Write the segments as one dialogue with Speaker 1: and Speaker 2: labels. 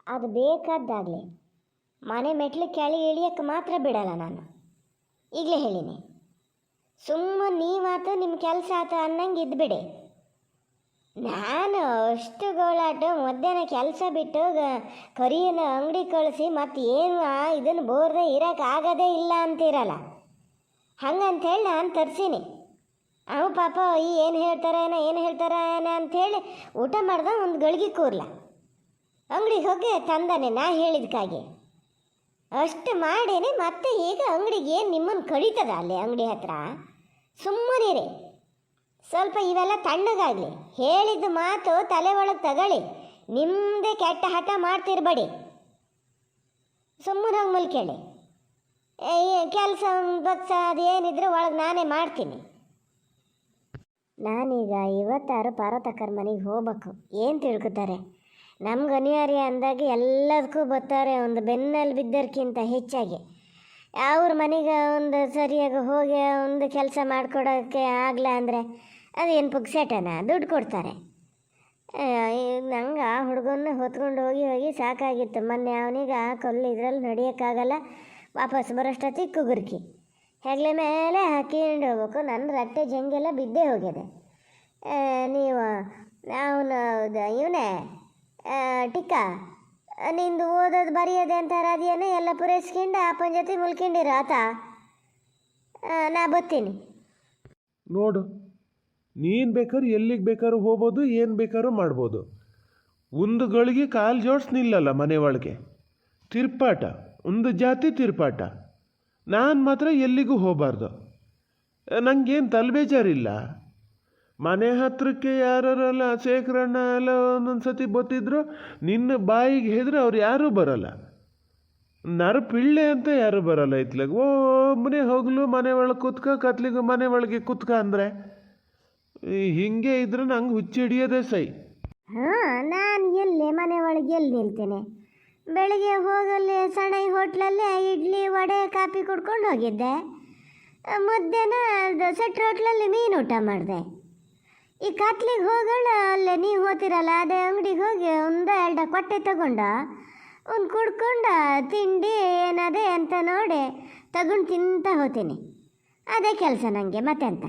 Speaker 1: ಅದು ಬೇಕಾದ್ದಾಗಲಿ ಮನೆ ಮೆಟ್ಲು ಕೆಳಗೆ ಇಳಿಯೋಕ್ಕೆ ಮಾತ್ರ ಬಿಡಲ್ಲ ನಾನು. ಈಗಲೇ ಹೇಳಿನಿ. ಸುಮ್ಮನೆ ನೀವಾತು ನಿಮ್ಮ ಕೆಲಸ ಆತು ಅನ್ನಂಗೆ ಇದ್ಬಿಡಿ. ನಾನು ಅಷ್ಟು ಗೋಳಾಟ ಮಧ್ಯಾಹ್ನ ಕೆಲಸ ಬಿಟ್ಟು ಕರಿಯನ ಅಂಗಡಿ ಕಳಿಸಿ ಮತ್ತು ಏನು ಇದನ್ನು ಬೋರ್ದೆ ಇರೋಕ್ಕಾಗೋದೇ ಇಲ್ಲ ಅಂತಿರಲ್ಲ. ಹಂಗಂಥೇಳಿ ನಾನು ತರಿಸೀನಿ. ಅವು ಪಾಪ ಏನು ಹೇಳ್ತಾರೇನೋ ಅಂಥೇಳಿ ಊಟ ಮಾಡ್ದ ಒಂದು ಗಳಿಗೆ ಕೂರ್ಲ ಅಂಗಡಿಗೆ ಹೋಗಿ ತಂದಾನೆ ನಾ ಹೇಳಿದ್ಕಾಗೆ. ಅಷ್ಟು ಮಾಡೇನೆ ಮತ್ತೆ ಈಗ ಅಂಗಡಿಗೆ ಏನು ನಿಮ್ಮನ್ನು ಕಡಿತದ ಅಲ್ಲಿ ಅಂಗಡಿ ಹತ್ರ? ಸುಮ್ಮನಿರಿ, ಸ್ವಲ್ಪ ಇವೆಲ್ಲ ತಣ್ಣಗಾಗಲಿ. ಹೇಳಿದ ಮಾತು ತಲೆ ಒಳಗೆ ತಗೊಳ್ಳಿ. ನಿಮ್ಮದೇ ಕೆಟ್ಟ ಹಠ ಮಾಡ್ತಿರ್ಬೇಡಿ. ಸುಮ್ಮನೆ ಹೋಗಿ ಮಲ್ಕೇಳಿ. ಕೆಲಸ ಬಕ್ಸ ಅದು ಏನಿದ್ರೆ ಒಳಗೆ ನಾನೇ ಮಾಡ್ತೀನಿ. ನಾನೀಗ ಇವತ್ತಾರು ಪಾರ್ವತಕ್ಕರ ಮನೆಗೆ ಹೋಗ್ಬೇಕು. ಏನು ತಿಳ್ಕೊತಾರೆ? ನಮ್ಗೆ ಅನಿವಾರ್ಯ ಅಂದಾಗ ಎಲ್ಲದಕ್ಕೂ ಬರ್ತಾರೆ, ಒಂದು ಬೆನ್ನಲ್ಲಿ ಬಿದ್ದರ್ಕಿಂತ ಹೆಚ್ಚಾಗಿ. ಅವ್ರ ಮನೆಗೆ ಒಂದು ಸರಿಯಾಗಿ ಹೋಗಿ ಒಂದು ಕೆಲಸ ಮಾಡಿಕೊಡೋಕ್ಕೆ ಆಗಲ್ಲ ಅಂದರೆ ಅದೇನು ಪುಕ್ಸೆಟನ ದುಡ್ಡು ಕೊಡ್ತಾರೆ. ನಂಗೆ ಆ ಹುಡುಗನ್ನ ಹೊತ್ಕೊಂಡು ಹೋಗಿ ಸಾಕಾಗಿತ್ತು. ಮೊನ್ನೆ ಅವನಿಗೆ ಕೊಲ್ಲಿ ಇದ್ರಲ್ಲಿ ನಡೆಯೋಕ್ಕಾಗಲ್ಲ, ವಾಪಸ್ ಬರೋಷ್ಟೊತ್ತಿಗೆ ಕುಗುರ್ಕಿ ಹೆಗ್ಲೆ ಮೇಲೆ ಹಾಕಿಕೊಂಡು ಹೋಗ್ಬೇಕು. ನನ್ನ ರಟ್ಟೆ ಜಂಗೆಲ್ಲ ಬಿದ್ದೇ ಹೋಗಿದೆ. ನೀವು ಅವನು ಇವನೇ ಟಿಕ್ಕ ನಿಂದು ಓದೋದು ಬರೆಯೋದೆ ಅಂತ ಅದೇನೋ ಎಲ್ಲ ಪೂರೈಸ್ಕೊಂಡು ಅಪ್ಪನ ಜೊತೆ ಮುಲ್ಕೊಂಡಿರ ಆತ. ನಾ ಬರ್ತೀನಿ.
Speaker 2: ನೋಡು, ನೀನು ಬೇಕಾದ್ರೂ ಎಲ್ಲಿಗೆ ಬೇಕಾದ್ರೂ ಹೋಗ್ಬೋದು, ಏನು ಬೇಕಾದ್ರೂ ಮಾಡ್ಬೋದು. ಒಂದು ಗಳಿಗೆ ಕಾಲು ಜೋಡ್ಸ್ ನಿಲ್ಲಲ್ಲ ಮನೆ ಒಳಗೆ. ತಿರ್ಪಾಟ, ಒಂದು ಜಾತಿ ತಿರ್ಪಾಟ. ನಾನು ಮಾತ್ರ ಎಲ್ಲಿಗೂ ಹೋಗಬಾರ್ದು. ನನಗೇನು ತಲೆಬೇಜಾರಿಲ್ಲ. ಮನೆ ಹತ್ರಕ್ಕೆ ಯಾರಲ್ಲ ಶೇಖರಣ್ಣ ಎಲ್ಲ ಒಂದೊಂದು ಸತಿ ಬತ್ತಿದ್ರು ನಿನ್ನ ಬಾಯಿಗೆ ಹೆದ್ರೆ ಅವ್ರು ಯಾರೂ ಬರೋಲ್ಲ. ನರಪಿಳ್ಳೆ ಅಂತ ಯಾರೂ ಬರೋಲ್ಲ. ಇತ್ಲಾಗ ಒಬ್ಬನೇ ಹೋಗ್ಲು ಮನೆ ಒಳಗೆ ಕುತ್ಕ, ಕತ್ಲಿಗೂ ಮನೆ ಒಳಗೆ ಕುತ್ಕ ಅಂದರೆ ಹಿಂಗೆ ಇದ್ರೆ ನಂಗೆ ಹುಚ್ಚಿಡಿಯೋದೇ ಸೈ.
Speaker 1: ನಾನು ಎಲ್ಲೇ ಮನೆ ಒಳಗೆ ಎಲ್ಲಿ ನಿಲ್ತೇನೆ? ಬೆಳಿಗ್ಗೆ ಹೋಗಲ್ಲಿ ಸಣೈ ಹೋಟ್ಲಲ್ಲೇ ಇಡ್ಲಿ ವಡೆ ಕಾಫಿ ಕುಡ್ಕೊಂಡು ಹೋಗಿದ್ದೆ. ಮಧ್ಯಾಹ್ನ ಸೆಟ್ರ್ ಹೋಟ್ಲಲ್ಲಿ ಮೀನು ಊಟ ಮಾಡಿದೆ. ಈ ಕತ್ಲಿಗೆ ಹೋಗೋಣ ಅಲ್ಲೇ ನೀವು ಹೋಗ್ತಿರಲ್ಲ ಅದೇ ಅಂಗಡಿಗೆ ಹೋಗಿ ಒಂದು ಎರಡು ಕೊಟ್ಟೆ ತಗೊಂಡು ಒಂದು ಕುಡ್ಕೊಂಡು ತಿಂಡಿ ಏನದೇ ಅಂತ ನೋಡಿ ತಗೊಂಡು ತಿಂತ ಹೋಗ್ತೀನಿ. ಅದೇ ಕೆಲಸ ನನಗೆ. ಮತ್ತೆಂತ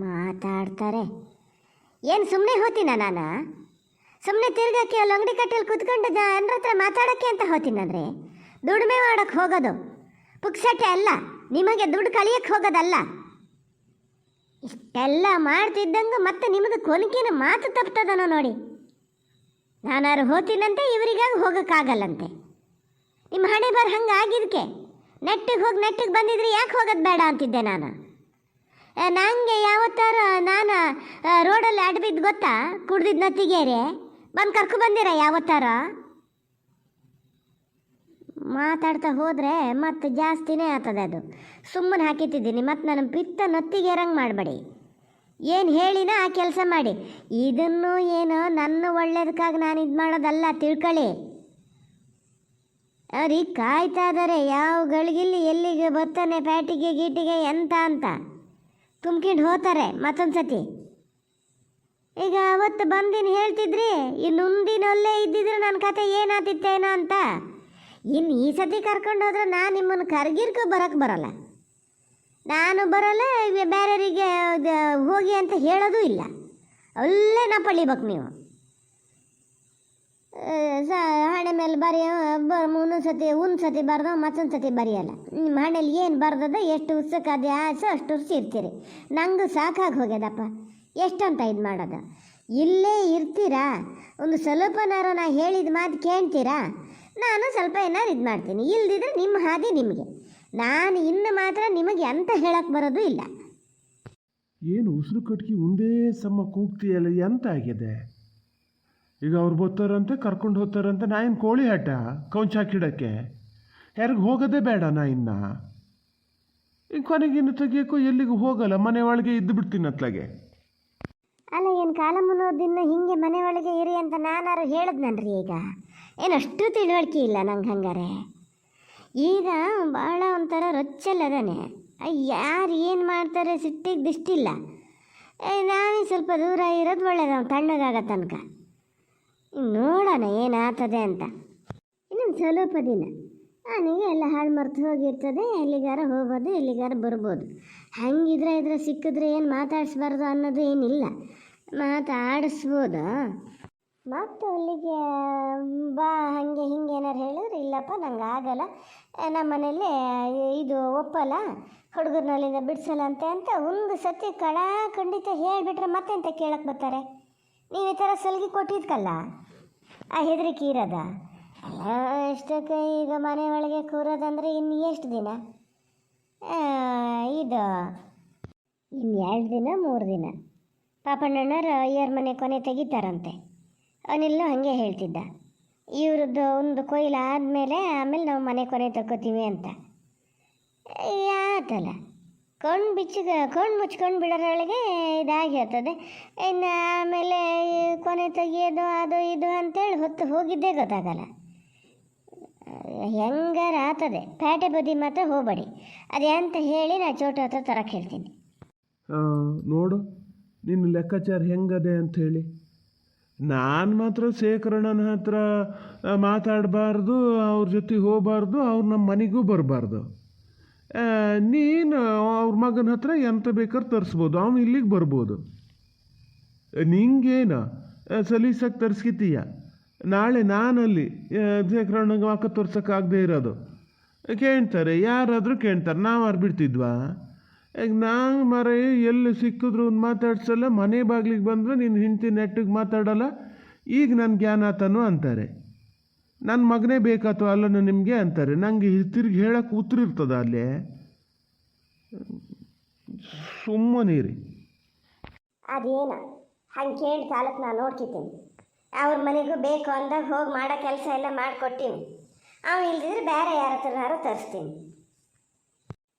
Speaker 1: ಮಾತಾಡ್ತಾರೆ? ಏನು ಸುಮ್ಮನೆ ಹೋಗ್ತೀನ ನಾನು? ಸುಮ್ಮನೆ ತಿರ್ಗಕ್ಕೆ ಅಲ್ಲಿ ಅಂಗಡಿ ಕಟ್ಟೆಯಲ್ಲಿ ಕುತ್ಕೊಂಡು ಜನರ ಹತ್ರ ಮಾತಾಡೋಕ್ಕೆ ಅಂತ ಹೋಗ್ತೀನಂದರೆ ದುಡಿಮೆ ಮಾಡೋಕ್ಕೆ ಹೋಗೋದು. ಪುಕ್ಸಟ್ಟೆ ಅಲ್ಲ, ನಿಮಗೆ ದುಡ್ಡು ಕಳಿಯಕ್ಕೆ ಹೋಗೋದಲ್ಲ. ಇಷ್ಟೆಲ್ಲ ಮಾಡ್ತಿದ್ದಂಗೆ ಮತ್ತೆ ನಿಮ್ಮದು ಕೊನಕಿನ ಮಾತು ತಪ್ತದನೋ ನೋಡಿ. ನಾನಾರು ಹೋಗ್ತೀನಂತೆ, ಇವರಿಗಾಗಿ ಹೋಗೋಕ್ಕಾಗಲ್ಲಂತೆ. ನಿಮ್ಮ ಹಣೆ ಬರ ಹಂಗೆ ಆಗಿದ್ದಕ್ಕೆ ನೆಟ್ಟಿಗೆ ಹೋಗಿ ನೆಟ್ಟಿಗೆ ಬಂದಿದ್ರೆ ಯಾಕೆ ಹೋಗೋದು ಬೇಡ ಅಂತಿದ್ದೆ ನಾನು. ನನಗೆ ಯಾವತ್ತಾರ ನಾನು ರೋಡಲ್ಲಿ ಅಡ್ಬಿದ್ದು ಗೊತ್ತಾ? ಕುಡ್ದಿದ್ದು ನತ್ತಿಗೇರಿ ಬಂದು ಕರ್ಕೊ ಬಂದಿರ ಯಾವತ್ತಾರ? ಮಾತಾಡ್ತಾ ಹೋದರೆ ಮತ್ತೆ ಜಾಸ್ತಿನೇ ಆಗ್ತದೆ ಅದು. ಸುಮ್ಮನೆ ಹಾಕಿತ್ತಿದ್ದೀನಿ. ಮತ್ತು ನನ್ನ ಪಿತ್ತ ನತ್ತಿಗೇರಂಗೆ ಮಾಡಬೇಡಿ. ಏನು ಹೇಳಿನ ಆ ಕೆಲಸ ಮಾಡಿ. ಇದನ್ನು ಏನು ನನ್ನ ಒಳ್ಳೇದಕ್ಕಾಗಿ ನಾನು ಇದು ಮಾಡೋದಲ್ಲ, ತಿಳ್ಕೊಳ್ಳಿ. ಅವ್ರಿಗೆ ಕಾಯ್ತಾ ಇದ್ದಾರೆ ಯಾವ ಗಳಿಗಿಲ್ಲಿ ಎಲ್ಲಿಗೆ ಬರ್ತಾನೆ ಪ್ಯಾಟಿಗೆ ಗೀಟಿಗೆ ಎಂತ ಅಂತ ತುಂಬ್ಕೊಂಡು ಹೋಗ್ತಾರೆ ಮತ್ತೊಂದು ಸತಿ. ಈಗ ಅವತ್ತು ಬಂದಿನ ಹೇಳ್ತಿದ್ರಿ, ಇನ್ನು ಮುಂದಿನಲ್ಲೇ ಇದ್ದಿದ್ರೆ ನನ್ನ ಕತೆ ಏನಾತಿತ್ತೇನೋ ಅಂತ. ಇನ್ನು ಈ ಸತಿ ಕರ್ಕೊಂಡು ಹೋದ್ರೆ ನಾನು ನಿಮ್ಮನ್ನು ಕರ್ಗಿರ್ಕೊ ಬರೋಕ್ಕೆ ಬರೋಲ್ಲ. ನಾನು ಬರೋಲ್ಲ, ಬೇರೆಯವರಿಗೆ ಹೋಗಿ ಅಂತ ಹೇಳೋದು ಇಲ್ಲ. ಅಲ್ಲೇ ನಾ ಪಳಿಬೇಕು ನೀವು. ಹಣೆ ಮೇಲೆ ಬರೆಯೋ ಒಂದು ಸತಿ ಬರ್ದೋ ಮತ್ತೊಂದು ಸತಿ ಬರೆಯಲ್ಲ. ನಿಮ್ಮ ಹಣೆಯಲ್ಲಿ ಏನು ಬರ್ದದ ಎಷ್ಟು ಉತ್ಸಕ್ಕೆ ಅದು ಆಸೆ ಅಷ್ಟು ಉರ್ಸಿ ಇರ್ತೀರಿ. ನಂಗೂ ಸಾಕಾಗಿ ಹೋಗ್ಯದಪ್ಪ. ಎಷ್ಟಂತ ಇದು ಮಾಡೋದು? ಇಲ್ಲೇ ಇರ್ತೀರಾ? ಒಂದು ಸ್ವಲ್ಪನಾರು ನಾ ಹೇಳಿದ ಮಾತು ಕೇಳ್ತೀರಾ? ನಾನು ಸ್ವಲ್ಪ ಏನಾರು ಇದು ಮಾಡ್ತೀನಿ. ಇಲ್ದಿದ್ರೆ ನಿಮ್ಮ ಹಾದಿ ನಿಮಗೆ. ನಾನು ಇನ್ನು ಮಾತ್ರ ನಿಮಗೆ ಎಂತ ಹೇಳಕ್ಕೆ ಬರೋದು ಇಲ್ಲ.
Speaker 2: ಏನು ಉಸಿರು ಕಟ್ಟಿ ಒಂದೇ ಸಮ ಕೂಗ್ತೀಯಲ್ಲ, ಎಂತ ಆಗಿದೆ? ಈಗ ಅವ್ರು ಬರ್ತಾರಂತೆ, ಕರ್ಕೊಂಡು ಹೋಗ್ತಾರಂತೆ. ನಾ ಏನು ಕೋಳಿ ಆಟ ಕೌಂಚ್ ಹಾಕಿಡೋಕ್ಕೆ? ಯಾರಿಗೂ ಹೋಗೋದೇ ಬೇಡ ನಾ ಇನ್ನು. ಈಗ ಕೊನೆಗಿನ್ನು ತೆಗಿಯೋಕ್ಕೂ ಎಲ್ಲಿಗೂ ಹೋಗಲ್ಲ, ಮನೆ ಒಳಗೆ ಇದ್ದು ಬಿಡ್ತೀನಿ ಅತ್ಲಾಗೆ.
Speaker 1: ಅಲ್ಲ, ಏನು ಕಾಲ ಮುನ್ನೋದಿನ ಹಿಂಗೆ ಮನೆ ಒಳಗೆ ಇರಿ ಅಂತ ನಾನಾರು ಹೇಳಿದ್ನನ್ರಿ. ಈಗ ಏನಷ್ಟು ತಿಳುವಳಿಕೆ ಇಲ್ಲ ನಂಗೆ. ಹಂಗಾರೆ ಈಗ ಭಾಳ ಒಂಥರ ರೊಚ್ಚಲ್ಲದಾನೆ. ಯಾರು ಏನು ಮಾಡ್ತಾರೆ ಸಿಟ್ಟಿಗೆ ದಿಷ್ಟಿಲ್ಲ. ನಾವೇ ಸ್ವಲ್ಪ ದೂರ ಇರೋದು ಒಳ್ಳೇದು, ಅವ್ನು ತಣ್ಣಗಾಗ ತನಕ. ನೋಡೋಣ ಏನಾಗ ಆಗ್ತದೆ ಅಂತ. ಇನ್ನೊಂದು ಸ್ವಲ್ಪ ದಿನ ಅವನಿಗೆ ಎಲ್ಲ ಹಾಳು ಮರ್ತು ಹೋಗಿರ್ತದೆ, ಎಲ್ಲಿಗಾರ ಹೋಗ್ಬೋದು, ಎಲ್ಲಿಗಾರ ಬರ್ಬೋದು. ಇದ್ರೆ ಸಿಕ್ಕಿದ್ರೆ ಏನು ಮಾತಾಡಿಸ್ಬಾರ್ದು ಅನ್ನೋದು ಏನಿಲ್ಲ, ಮಾತಾಡಿಸ್ಬೋದು. ಮತ್ತು ಅಲ್ಲಿಗೆ ಬಾ ಹಾಗೆ ಹಿಂಗೆ ಏನಾರು ಹೇಳಿದ್ರೆ ಇಲ್ಲಪ್ಪ ನಂಗೆ ಆಗಲ್ಲ, ನಮ್ಮ ಮನೇಲಿ ಇದು ಒಪ್ಪಲ್ಲ, ಹುಡುಗರ್ನಲ್ಲಿಂದ ಬಿಡಿಸಲ್ಲ ಅಂತ ಒಂದು ಸತಿ ಖಂಡಿತ ಹೇಳಿಬಿಟ್ರೆ ಮತ್ತೆ ಅಂತ ಕೇಳಕ್ಕೆ ಬರ್ತಾರೆ. ನೀವು ಈ ಥರ ಸಲಿಗೆ ಕೊಟ್ಟಿದ್ಕಲ್ಲ, ಆ ಹೆದರಿಕೆ ಇರೋದ ಅಲ್ಲ. ಎಷ್ಟಕ್ಕೆ ಈಗ ಮನೆ ಒಳಗೆ ಕೂರೋದಂದರೆ ಇನ್ನು ಎಷ್ಟು ದಿನ? ಇದು ಇನ್ನು 2 ದಿನ 3 ದಿನ ಪಾಪಣ್ಣನವರು ಅಯ್ಯರ ಮನೆ ಕೊನೆ ತೆಗಿತಾರಂತೆ. ಅವನೆಲ್ಲೋ ಹಾಗೆ ಹೇಳ್ತಿದ್ದ, ಇವ್ರದ್ದು ಒಂದು ಕೊಯ್ಲು ಆದಮೇಲೆ ಆಮೇಲೆ ನಾವು ಮನೆ ಕೊನೆ ತಗೋತೀವಿ ಅಂತ. ಯಾತಲ್ಲ ಕಣ್ಣು ಮುಚ್ಕೊಂಡು ಬಿಡೋರೊಳಗೆ ಇದಾಗಿರ್ತದೆ. ಇನ್ನು ಆಮೇಲೆ ಕೊನೆ ತೆಗಿಯೋದು ಅದು ಇದು ಅಂತೇಳಿ ಹೊತ್ತು ಹೋಗಿದ್ದೇ ಗೊತ್ತಾಗಲ್ಲ. ಹೆಂಗಾರ ಆಗ್ತದೆ, ಪೇಟೆ ಬದಿ ಮಾತ್ರ ಹೋಗಬೇಡಿ, ಅದೇ ಅಂತ ಹೇಳಿ ನಾ ಚೋಟ ಹತ್ರ ತರಕ್ಕೆ ಹೇಳ್ತೀನಿ.
Speaker 2: ನೋಡು ನಿನ್ನ ಲೆಕ್ಕಾಚಾರ ಹೆಂಗದೆ ಅಂಥೇಳಿ. ನಾನು ಮಾತ್ರ ಶೇಖರಣನ ಹತ್ರ ಮಾತಾಡಬಾರ್ದು, ಅವ್ರ ಜೊತೆ ಹೋಗಬಾರ್ದು, ಅವ್ರು ನಮ್ಮ ಮನೆಗೂ ಬರಬಾರ್ದು. ನೀನು ಅವ್ರ ಮಗನ ಹತ್ರ ಎಂತ ಬೇಕಾದ್ರೆ ತರಿಸ್ಬೋದು, ಅವನು ಇಲ್ಲಿಗೆ ಬರ್ಬೋದು. ನಿಂಗೇನು ಸಲೀಸಾಗಿ ತರಿಸ್ಕಿತೀಯ, ನಾಳೆ ನಾನಲ್ಲಿ ಶೇಖರಣಗೆ ವಾಕ ತೋರ್ಸೋಕ್ಕಾಗದೇ ಇರೋದು ಕೇಳ್ತಾರೆ, ಯಾರಾದರೂ ಕೇಳ್ತಾರೆ, ನಾವು ಬಿಡ್ತಿದ್ವಾ? ಈಗ ನಾನು ಮರ ಎಲ್ಲಿ ಸಿಕ್ಕಿದ್ರು ಒಂದು ಮಾತಾಡ್ಸಲ್ಲ, ಮನೆ ಬಾಗಿಲಿಗೆ ಬಂದರೆ ನೀನು ಹೆಂಡ್ತಿ ನೆಟ್ಟಿಗೆ ಮಾತಾಡೋಲ್ಲ, ಈಗ ನನ್ನ ಜ್ಞಾನ ಆತನು ಅಂತಾರೆ. ನನ್ನ ಮಗನೇ ಬೇಕಾತು ಅಲ್ಲನು ನಿಮಗೆ ಅಂತಾರೆ. ನನಗೆ ತಿರುಗಿ ಹೇಳೋಕ್ಕೆ ಉತ್ತರ ಇರ್ತದ ಅಲ್ಲೇ? ಸುಮ್ಮನಿರಿ.
Speaker 1: ಅದೇನ ಹಂಗೆ ಕೇಳಿ ಕಾಲಕ್ಕೆ ನಾನು ನೋಡ್ತಿದ್ದೀನಿ. ಅವ್ರ ಮನೆಗೂ ಬೇಕು ಅಂದಾಗ ಹೋಗಿ ಮಾಡೋ ಕೆಲಸ ಎಲ್ಲ ಮಾಡಿಕೊಡ್ತೀನಿ. ಅವ್ನು ಇಲ್ದಿದ್ರೆ ಬೇರೆ ಯಾರ ಹತ್ರನಾರು ತರಿಸ್ತೀನಿ.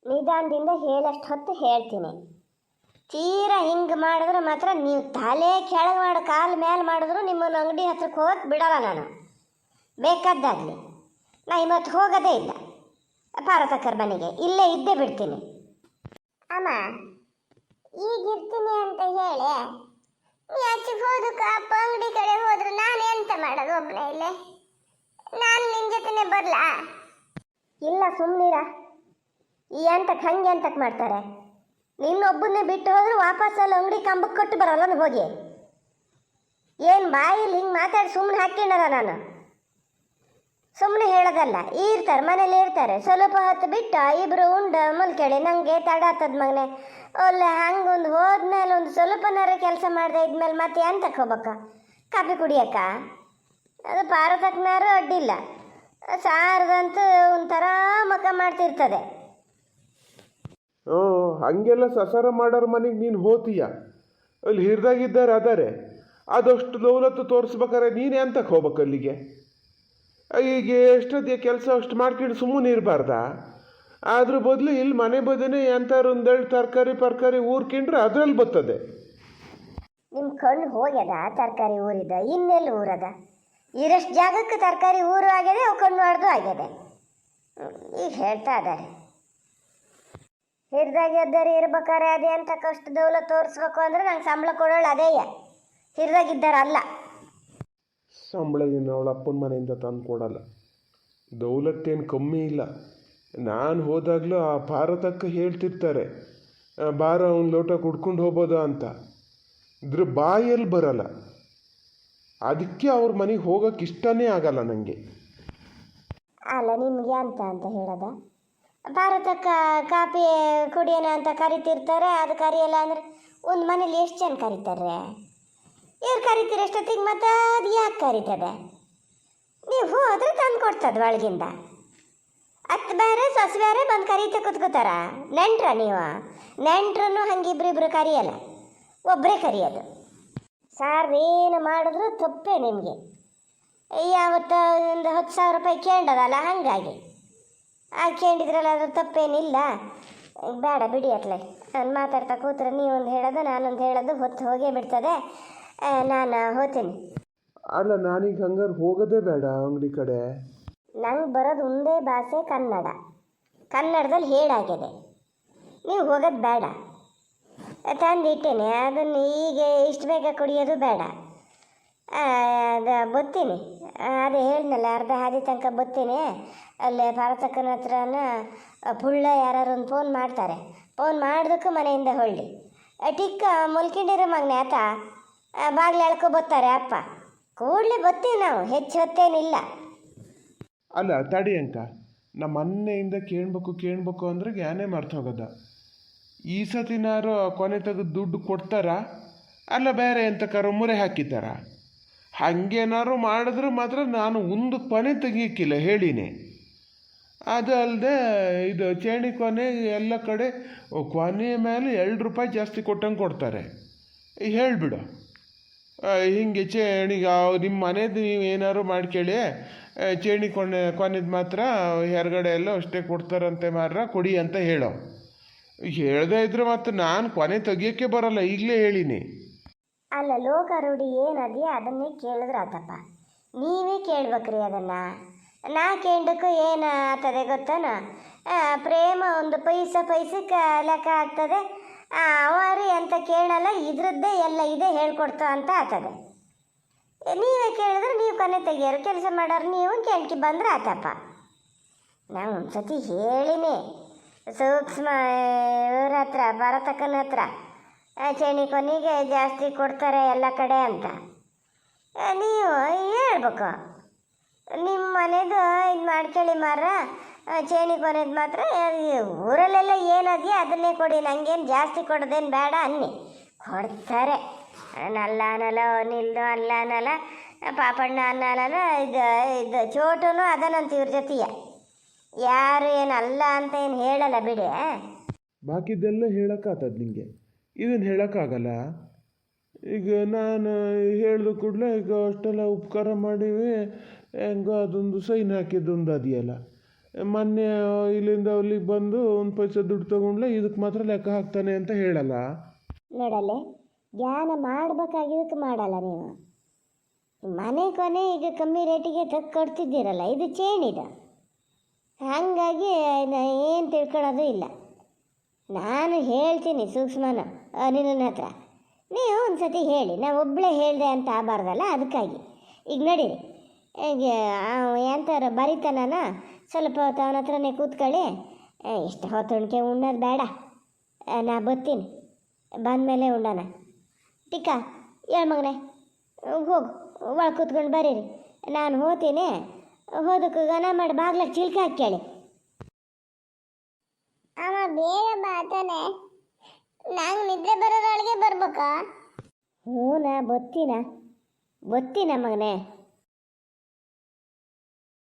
Speaker 1: ನಿಧಾನದಿಂದ ಹೇಳಷ್ಟು ಹೊತ್ತು ಹೇಳ್ತೀನಿ. ತೀರಾ ಹಿಂಗೆ ಮಾಡಿದ್ರೆ ಮಾತ್ರ ನೀವು ತಲೆ ಕೆಳಗೆ ಮಾಡೋ ಕಾಲು ಮೇಲೆ ಮಾಡಿದ್ರು ನಿಮ್ಮನ್ನು ಅಂಗಡಿ ಹತ್ರಕ್ಕೆ ಹೋಗಕ್ಕೆ ಬಿಡೋಲ್ಲ ನಾನು. ಬೇಕಾದ್ದಾಗಲಿ ನಾ ಇವತ್ತು ಹೋಗೋದೇ ಇಲ್ಲ ಪಾರ್ವತಕ್ಕರ ಮನೆಗೆ, ಇಲ್ಲೇ ಇದ್ದೇ ಬಿಡ್ತೀನಿ. ಅಮ್ಮ ಈಗಿರ್ತೀನಿ ಅಂತ ಹೇಳಿ ನೀ ಆಚೆಗೆ ಹೋದಕ್ಕೆ ಅಪ್ಪ ಅಂಗಡಿ ಕಡೆ ಹೋದ್ರೆ ನಾನು ಎಂತ ಮಾಡೋದು ಒಬ್ಬನೇ ಇಲ್ಲೇ? ನಾನು ನಿನ್ನ ಜೊತೆನೇ ಬರಲಾ? ಇಲ್ಲ ಸುಮ್ಮನಿರ. ಈ ಅಂತಕ್ಕೆ ಹಂಗೆ ಅಂತಕ್ಕೆ ಮಾಡ್ತಾರೆ. ನಿನ್ನೊಬ್ಬನ್ನೇ ಬಿಟ್ಟು ಹೋದ್ರೆ ವಾಪಸ್ಸಲ್ಲಿ ಅಂಗಡಿ ಕಂಬಕ್ಕೆ ಕೊಟ್ಟು ಬರೋಲ್ಲ ಹೋಗಿ. ಏನು ಬಾಯಲ್ಲಿ ಹಿಂಗೆ ಮಾತಾಡಿ ಸುಮ್ಮನೆ ಹಾಕಿಣಲ್ಲ ನಾನು. ಸುಮ್ಮನೆ ಹೇಳೋದಲ್ಲ, ಇರ್ತಾರೆ ಮನೇಲಿ ಇರ್ತಾರೆ, ಸ್ವಲ್ಪ ಹೊತ್ತು ಬಿಟ್ಟು ಇಬ್ಬರು ಉಂಡು ಮುಲ್ಕೇಳಿ ನನಗೆ ತಡ ಆಗ್ತದ ಮಗನೆ. ಒಳ್ಳೆ ಹಂಗೊಂದು ಹೋದ್ಮೇಲೆ ಒಂದು ಸ್ವಲ್ಪನಾರ ಕೆಲಸ ಮಾಡಿದೆ ಇದ್ಮೇಲೆ ಮತ್ತೆ ಅಂತಕ್ಕೆ ಹೋಗ್ಬೇಕ ಕಾಫಿ ಕುಡಿಯಕ್ಕ? ಅದು ಪಾರತಕ್ಕನಾರು ಅಡ್ಡಿಲ್ಲ, ಸಾರದಂತೂ ಒಂಥರ ಮಕ್ಕ ಮಾಡ್ತಿರ್ತದೆ.
Speaker 2: ಹಂಗೆಲ್ಲ ಸಸಾರ ಮಾಡೋರ ಮನೆಗೆ ನೀನು ಹೋತೀಯ, ಅಲ್ಲಿ ಹಿರಿದಾಗಿದ್ದಾರೆ ಅದಾರೆ, ಅದಷ್ಟು ದೌಲತ್ತು ತೋರಿಸ್ಬೇಕಾರೆ ನೀನು ಎಂತಕ್ಕೆ ಹೋಗ್ಬೇಕು ಅಲ್ಲಿಗೆ? ಈಗ ಎಷ್ಟೊತ್ತಿಗೆ ಕೆಲಸ ಅಷ್ಟು ಮಾಡ್ಕೊಂಡು ಸುಮ್ಮನೆ ಇರಬಾರ್ದಾ? ಅದ್ರ ಬದಲು ಇಲ್ಲಿ ಮನೆ ಬದನೆ ಎಂಥವ್ರು ಒಂದೆರಡು ತರಕಾರಿ ಊರ್ಕೊಂಡ್ರೆ ಅದರಲ್ಲಿ ಬರ್ತದೆ.
Speaker 1: ನಿಮ್ಮ ಕಣ್ಣು ಹೋಗ್ಯದ ತರಕಾರಿ ಊರಿದ, ಇನ್ನೆಲ್ಲಿ ಊರದ? ಇರಷ್ಟು ಜಾಗಕ್ಕೆ ತರಕಾರಿ ಊರು ಆಗಿದೆ, ಅವು ಕಣ್ಣು ಹೊಡೆದು ಆಗಿದೆ. ಈಗ ಹೇಳ್ತಾ ಇದ್ದಾರೆ ಹಿರಿದಾಗಿದ್ದಾರೆ ಇರ್ಬೇಕಾರೆ ಅದೇ ಅಂತ ಕಷ್ಟ ದೌಲತ್ ತೋರಿಸ್ಬೇಕು ಅಂದರೆ ನಂಗೆ ಸಂಬಳ ಕೊಡೋಳು ಅದೇಯ, ಹಿರಿದಾಗಿದ್ದಾರಲ್ಲ.
Speaker 2: ಸಂಬಳ ಏನು ಅವಳ ಅಪ್ಪನ ಮನೆಯಿಂದ ತಂದು ಕೊಡಲ್ಲ, ದೌಲತ್ತೇನು ಕಮ್ಮಿ ಇಲ್ಲ. ನಾನು ಹೋದಾಗಲೂ ಆ ಭಾರತಕ್ಕೆ ಹೇಳ್ತಿರ್ತಾರೆ, ಬಾರ ಒಂದು ಲೋಟ ಕುಡ್ಕೊಂಡು ಹೋಗ್ಬೋದ ಅಂತ. ಇದ್ರ ಬಾಯಲ್ಲಿ ಬರಲ್ಲ, ಅದಕ್ಕೆ ಅವ್ರ ಮನೆಗೆ ಹೋಗೋಕ್ಕೆ ಇಷ್ಟನೇ ಆಗಲ್ಲ ನನಗೆ.
Speaker 1: ಅಲ್ಲ ನಿಮಗೆ ಅಂತ ಹೇಳೋದ? ಭಾರತಕ್ಕೆ ಕಾಫಿ ಕುಡಿಯೋಣ ಅಂತ ಕರಿತಿರ್ತಾರೆ, ಅದು ಕರಿಯಲ್ಲ ಅಂದರೆ ಒಂದು ಮನೇಲಿ ಎಷ್ಟು ಜನ ಕರೀತಾರೆ? ಇವ್ರು ಕರಿತೀರ ಎಷ್ಟೊತ್ತಿಗೆ, ಮತ್ತು ಅದು ಯಾಕೆ ಕರೀತದೆ? ನೀವು ಹೋದ್ರೆ ತಂದು ಕೊಡ್ತದೆ ಒಳಗಿಂದ. ಹತ್ತು ಬೇರೆ ಸೊಸೆ ಬೇರೆ ಬಂದು ಕರೀತ ಕೂತ್ಕೋತಾರ. ನೆಂಟ್ರ ನೀವು? ನೆಂಟ್ರನ್ನು ಹಂಗೆ ಇಬ್ಬರಿಬ್ರು ಕರಿಯಲ್ಲ, ಒಬ್ಬರೇ ಕರಿಯೋದು. ಸಾರ್ ಏನು ಮಾಡಿದ್ರು ತಪ್ಪೇ ನಿಮಗೆ. ಯಾವತ್ತ ಒಂದು 10,000 ರೂಪಾಯಿ ಕೇಳೋದಲ್ಲ, ಹಾಗಾಗಿ ಕೇಳಿದ್ರಲ್ಲ, ಅದ್ರ ತಪ್ಪೇನಿಲ್ಲ. ಬೇಡ ಬಿಡಿ ಅತ್ಲೆ, ನಾನು ಮಾತಾಡ್ತಾ ಕೂತ್ರೆ ನೀವೊಂದು ಹೇಳೋದು ನಾನೊಂದು ಹೇಳೋದು ಹೊತ್ತು ಹೋಗೇ ಬಿಡ್ತದೆ. ನಾನು ಹೋಗ್ತೀನಿ.
Speaker 2: ಅಲ್ಲ ನಾನೀಗ ಹಂಗಾರೆ ಹೋಗೋದೇ ಬೇಡ ಅಂಗಡಿ ಕಡೆ.
Speaker 1: ನಂಗೆ ಬರೋದು ಒಂದೇ ಭಾಷೆ ಕನ್ನಡ. ಕನ್ನಡದಲ್ಲಿ ಹೇಳಾಗಿದೆ, ನೀವು ಹೋಗೋದು ಬೇಡ. ತಂದಿಟ್ಟೇನೆ ಅದನ್ನು ಈಗ ಇಷ್ಟು ಬೇಗ ಕುಡಿಯೋದು ಬೇಡ. ಅದು ಬತ್ತೀನಿ, ಅದೇ ಹೇಳಿದ್ನಲ್ಲ ಅರ್ಧ ಹಾದಿ ತನಕ ಬತ್ತೀನಿ. ಅಲ್ಲೇ ಪಾರತಕ್ಕನ ಹತ್ರನ ಪುಳ್ಳ ಯಾರು ಒಂದು ಫೋನ್ ಮಾಡ್ತಾರೆ. ಫೋನ್ ಮಾಡಿದಕ್ಕೂ ಮನೆಯಿಂದ ಹೊಳ್ಳಿ ಟಿಕ್ಕ ಮುಲ್ಕಿಂಡಿರೋ ಮಗನೆ ಆತ ಬಾಗಿಲು ಎಳ್ಕೊ ಬತ್ತಾರೆ ಅಪ್ಪ. ಕೂಡಲೇ ಬತ್ತೀವಿ ನಾವು, ಹೆಚ್ಚು ಹೊತ್ತೇನಿಲ್ಲ.
Speaker 2: ಅಲ್ಲ ತಡಿ ಅಂಕ, ನಮ್ಮ ಮೊನ್ನೆಯಿಂದ ಕೇಳಬೇಕು ಅಂದ್ರೆ ಜ್ಞಾನೇ ಮರ್ತು ಹೋಗೋದ. ಈ ಸತಿನಾರು ಕೊನೆ ತೆಗೆದು ದುಡ್ಡು ಕೊಡ್ತಾರಾ ಅಲ್ಲ ಬೇರೆ ಎಂತಕ್ಕಾರು ಮುರೆ ಹಾಕಿದ್ದಾರ? ಹಾಗೇನಾರು ಮಾಡಿದ್ರೆ ಮಾತ್ರ ನಾನು ಒಂದು ಕೊನೆ ತೆಗಿಯಕ್ಕಿಲ್ಲ ಹೇಳಿನಿ. ಅದು ಅಲ್ಲದೆ ಇದು ಚೇಣಿ ಕೊನೆ ಎಲ್ಲ ಕಡೆ ಕೊನೆ ಮೇಲೆ 2 ರೂಪಾಯಿ ಜಾಸ್ತಿ ಕೊಟ್ಟಂಗೆ ಕೊಡ್ತಾರೆ. ಹೇಳಿಬಿಡು ಹಿಂಗೆ ಚೇಣಿಗೆ ನಿಮ್ಮ ಮನೇದು ನೀವು ಏನಾದ್ರು ಮಾಡ್ಕೊಳ್ಳಿ, ಚೇಣಿ ಕೊನೆದು ಮಾತ್ರ ಹೊರಗಡೆ ಎಲ್ಲ ಅಷ್ಟೇ ಕೊಡ್ತಾರಂತೆ ಮಾರ ಕೊಡಿ ಅಂತ ಹೇಳೋ. ಹೇಳ್ದೇ ಇದ್ರೆ ಮತ್ತು ನಾನು ಕೊನೆ ತೆಗಿಯೋಕ್ಕೆ ಬರೋಲ್ಲ, ಈಗಲೇ ಹೇಳಿನಿ.
Speaker 1: ಅಲ್ಲ ಲೋಕಾರೂಢಿ ಏನದೆಯೋ ಅದನ್ನೇ ಕೇಳಿದ್ರೆ ಆತಪ್ಪ. ನೀವೇ ಕೇಳ್ಬೇಕ್ರಿ ಅದನ್ನು. ನಾ ಕೇಳಕ್ಕೂ ಏನು ಆಗ್ತದೆ ಗೊತ್ತಾನ? ಪ್ರೇಮ ಒಂದು ಪೈಸಕ್ಕೆ ಲೆಕ್ಕ ಆಗ್ತದೆ. ಅವರು ಅಂತ ಕೇಳಲ್ಲ, ಇದ್ರದ್ದೇ ಎಲ್ಲ ಇದೆ ಹೇಳ್ಕೊಡ್ತಾ ಅಂತ ಆಗ್ತದೆ. ನೀವೇ ಕೇಳಿದ್ರೆ ನೀವು ಕೊನೆ ತೆಗಿಯೋರು, ಕೆಲಸ ಮಾಡೋರು ನೀವು ಕೇಳ್ಕಿ ಬಂದ್ರೆ ಆತಪ್ಪ. ನಾವು ಒಂದು ಸತಿ ಹೇಳಿನಿ ಸೂಕ್ಷ್ಮ ಇವ್ರ ಹತ್ರ, ಭರತಕ್ಕನ ಹತ್ರ, ಚೇಣಿ ಕೊನೆಗೆ ಜಾಸ್ತಿ ಕೊಡ್ತಾರೆ ಎಲ್ಲ ಕಡೆ ಅಂತ. ನೀವು ಹೇಳ್ಬೇಕು, ನಿಮ್ಮ ಮನೆದು ಇದು ಮಾಡ್ಕೊಳ್ಳಿ ಮಾರ, ಚೇಣಿ ಕೊನೆದು ಮಾತ್ರ ಊರಲ್ಲೆಲ್ಲ ಏನದೆಯೋ ಅದನ್ನೇ ಕೊಡಿ, ನನಗೇನು ಜಾಸ್ತಿ ಕೊಡೋದೇನು ಬೇಡ ಅನ್ನಿ. ಕೊಡ್ತಾರೆ. ನಲ್ಲ ಅನ್ನಲ್ಲ, ನಿಲ್ದು ಅಲ್ಲ ಅನ್ನಲ್ಲ, ಪಾಪಣ್ಣ ಅನ್ನಲ್ಲ, ಇದು ಚೋಟುನು ಅದನ್ನಂತ ಇವ್ರ ಜೊತೆಯ ಯಾರು ಏನು ಅಲ್ಲ ಅಂತ ಏನು ಹೇಳಲ್ಲ ಬಿಡಿ.
Speaker 2: ಬಾಕಿದ್ದೆಲ್ಲ ಹೇಳೋಕ್ಕಾಗ್ತದೆ ನಿಮಗೆ, ಇದನ್ನು ಹೇಳೋಕ್ಕಾಗಲ್ಲ. ಈಗ ನಾನು ಹೇಳಿದ ಕೂಡಲೇ ಈಗ ಅಷ್ಟೆಲ್ಲ ಉಪಕಾರ ಮಾಡೀವಿ, ಹೆಂಗೋ ಅದೊಂದು ಸೈನ್ ಹಾಕಿದ್ದೊಂದು ಅದೆಯಲ್ಲ, ಮೊನ್ನೆ ಇಲ್ಲಿಂದ ಅಲ್ಲಿಗೆ ಬಂದು ಒಂದು ಪೈಸೆ ದುಡ್ಡು ತೊಗೊಂಡ್ಲೆ ಇದಕ್ಕೆ ಮಾತ್ರ ಲೆಕ್ಕ ಹಾಕ್ತಾನೆ ಅಂತ ಹೇಳಲ್ಲ.
Speaker 1: ನೋಡಲ್ಲೇ ಜ್ಞಾನ ಮಾಡಬೇಕಾಗಿದ್ದಕ್ಕೆ ಮಾಡಲ್ಲ ನೀವು. ಮನೆ ಕೊನೆ ಈಗ ಕಮ್ಮಿ ರೇಟಿಗೆ ಕೊಡ್ತಿದ್ದೀರಲ್ಲ, ಇದು ಚೇಣಿದ, ಹಾಗಾಗಿ ಏನು ತಿಳ್ಕೊಳ್ಳೋದು ಇಲ್ಲ. ನಾನು ಹೇಳ್ತೀನಿ ಸೂಕ್ಷ್ಮನ ನಿನ್ನ ಹತ್ರ, ನೀವು ಒಂದು ಸತಿ ಹೇಳಿ. ನಾವು ಒಬ್ಬಳೇ ಹೇಳಿದೆ ಅಂತ ಆಗಬಾರ್ದಲ್ಲ, ಅದಕ್ಕಾಗಿ. ಈಗ ನಡೀರಿ, ಈಗ ಎಂಥವ್ರು ಬರಿತಾನ ಸ್ವಲ್ಪ ಹೊತ್ತು ಅವನ ಹತ್ರನೇ ಕೂತ್ಕೊಳ್ಳಿ. ಎಷ್ಟು ಹೊತ್ತು ಉಣ್ಣೋದು ಬೇಡ, ನಾ ಬರ್ತೀನಿ, ಬಂದಮೇಲೆ ಉಣ್ಣೋಣ. ಟಿಕ್ಕ ಹೇಳು ಮಗನೇ, ಹೋಗು ಒಳಗೆ ಕೂತ್ಕೊಂಡು ಬರೀರಿ, ನಾನು ಹೋಗ್ತೀನಿ. ಹೋದಕ್ಕೆ ಗನ ಮಾಡಿ ಬಾಗ್ಲಾಗ ಚಿಲ್ಕ ಹಾಕಿ. ಅವ ಬೇಗ ಬಾತಾನೆ, ನಾನು ನಿದ್ರೆ ಬರೋರೊಳಗೆ ಬರ್ಬೇಕಾ? ಹ್ಞೂ ನಾ ಬತ್ತೀನ ಮಗನೇ.